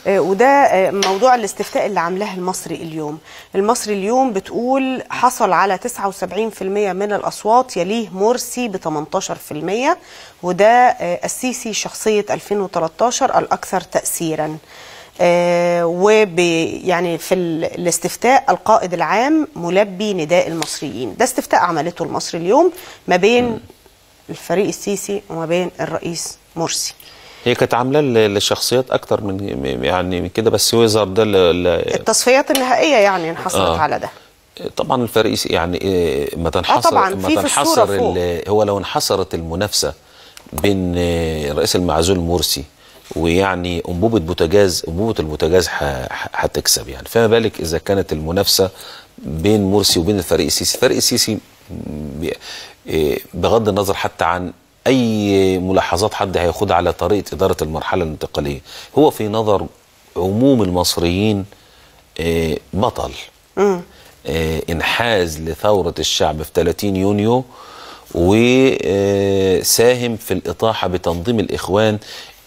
وده موضوع الاستفتاء اللي عاملاه المصري اليوم. المصري اليوم بتقول حصل على 79% من الأصوات، يليه مرسي ب 18%، وده السيسي شخصية 2013 الأكثر تأثيرا. يعني في الاستفتاء القائد العام ملبي نداء المصريين. ده استفتاء عملته المصري اليوم ما بين الفريق السيسي وما بين الرئيس مرسي. هي كانت عامله للشخصيات اكتر من كده، بس هو يظهر ده التصفيات النهائيه يعني انحصرت على ده. طبعا الفريق يعني ما تنحصر طبعا ما تنحصر هو لو انحصرت المنافسه بين الرئيس المعزول مرسي ويعني انبوبه البوتاجاز هتكسب يعني، فما بالك اذا كانت المنافسه بين مرسي وبين الفريق السيسي. الفريق السيسي بغض النظر حتى عن اي ملاحظات حد هياخدها على طريقه اداره المرحله الانتقاليه، هو في نظر عموم المصريين بطل انحاز لثوره الشعب في 30 يونيو، وساهم في الاطاحه بتنظيم الاخوان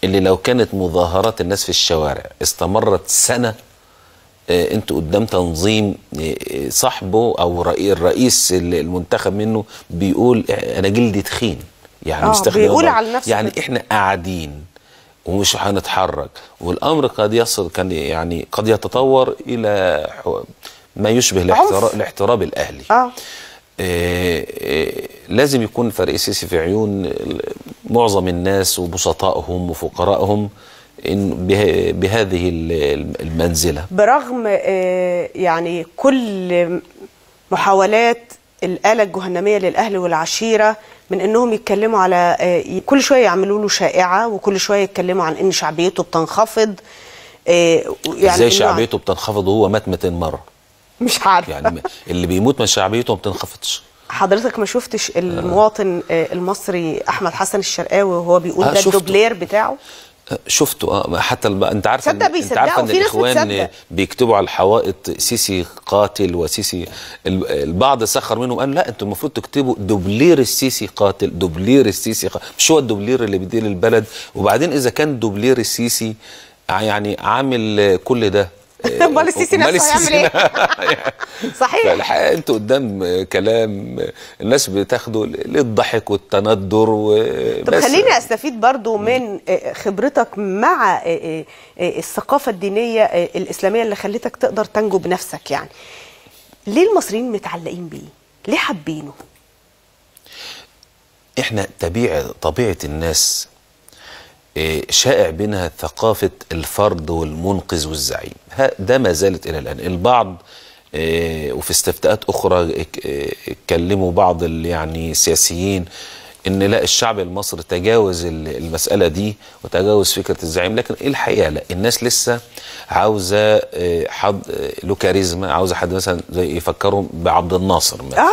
اللي لو كانت مظاهرات الناس في الشوارع استمرت سنه، انتوا قدام تنظيم صاحبه او الرئيس المنتخب منه بيقول انا جلدي تخين، يعني بيقول على نفسه يعني احنا قاعدين ومش هنتحرك، والامر قد يصل قد يتطور الى ما يشبه الاحتراب الاهلي. لازم يكون الفريق السيسي في عيون معظم الناس وبسطائهم وفقرائهم بهذه المنزله، برغم يعني كل محاولات الآلة الجهنمية للأهل والعشيرة من أنهم يتكلموا على كل شوية يعملوا له شائعة، وكل شوية يتكلموا عن أن شعبيته بتنخفض. يعني ازاي شعبيته بتنخفض وهو مات 200 مرة؟ مش عارف يعني اللي بيموت من شعبيته ما بتنخفضش. حضرتك ما شفتش المواطن المصري أحمد حسن الشرقاوي وهو بيقول ده الدوبلير بتاعه؟ شفته. حتى انت عارفه ان ان الاخوان بيكتبوا على الحوائط سيسي قاتل وسيسي، البعض سخر منهم قال لا انتوا المفروض تكتبوا دوبلير السيسي قاتل، دوبلير السيسي قاتل. مش هو الدوبلير اللي بيدير البلد؟ وبعدين اذا كان دوبلير السيسي يعني عامل كل ده، امال السيسي نفسه هيعمل ايه؟ صحيح. الحقيقه انتوا قدام كلام الناس بتاخده للضحك والتندر طب خليني استفيد برضو من خبرتك مع الثقافه الدينيه الاسلاميه اللي خلتك تقدر تنجو بنفسك. يعني ليه المصريين متعلقين بيه؟ ليه حابينه؟ احنا طبيعه الناس شائع بينها ثقافة الفرد والمنقذ والزعيم، ده ما زالت إلى الآن. البعض وفي استفتاءات أخرى اتكلموا بعض يعني السياسيين إن لا، الشعب المصري تجاوز المسألة دي وتجاوز فكرة الزعيم، لكن الحقيقة لا، الناس لسه عاوزة حد له كاريزما، عاوزة حد مثلا زي يفكرهم بعبد الناصر مثلا.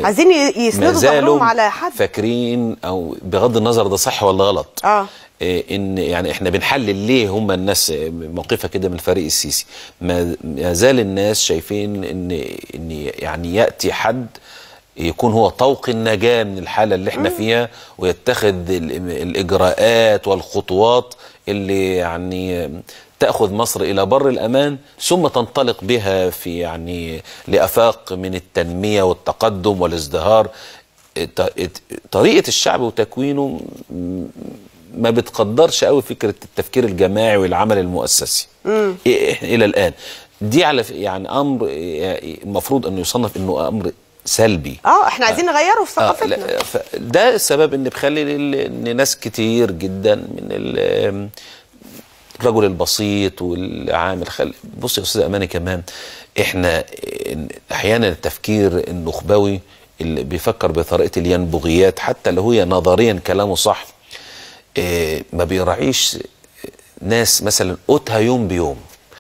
عايزين يسندوا ظهرهم على حد، فاكرين او بغض النظر ده صح ولا غلط ان يعني احنا بنحلل ليه هم الناس موقفها كده من الفريق السيسي. ما زال الناس شايفين ان يعني ياتي حد يكون هو طوق النجاه من الحاله اللي احنا فيها، ويتخذ الاجراءات والخطوات اللي يعني تأخذ مصر إلى بر الأمان، ثم تنطلق بها في يعني لآفاق من التنمية والتقدم والازدهار. طريقة الشعب وتكوينه ما بتقدرش قوي فكرة التفكير الجماعي والعمل المؤسسي إلى الآن. دي على يعني أمر المفروض أنه يصنف أنه أمر سلبي. احنا عايزين نغيره في ثقافتنا. ده السبب ان بيخلي ان ناس كتير جدا من الرجل البسيط والعامل بص يا استاذ اماني، كمان احنا احيانا التفكير النخبوي اللي بيفكر بطريقه الينبغيات، حتى لو هي نظريا كلامه صح، ما بيراعيش ناس مثلا قوتها يوم بيوم.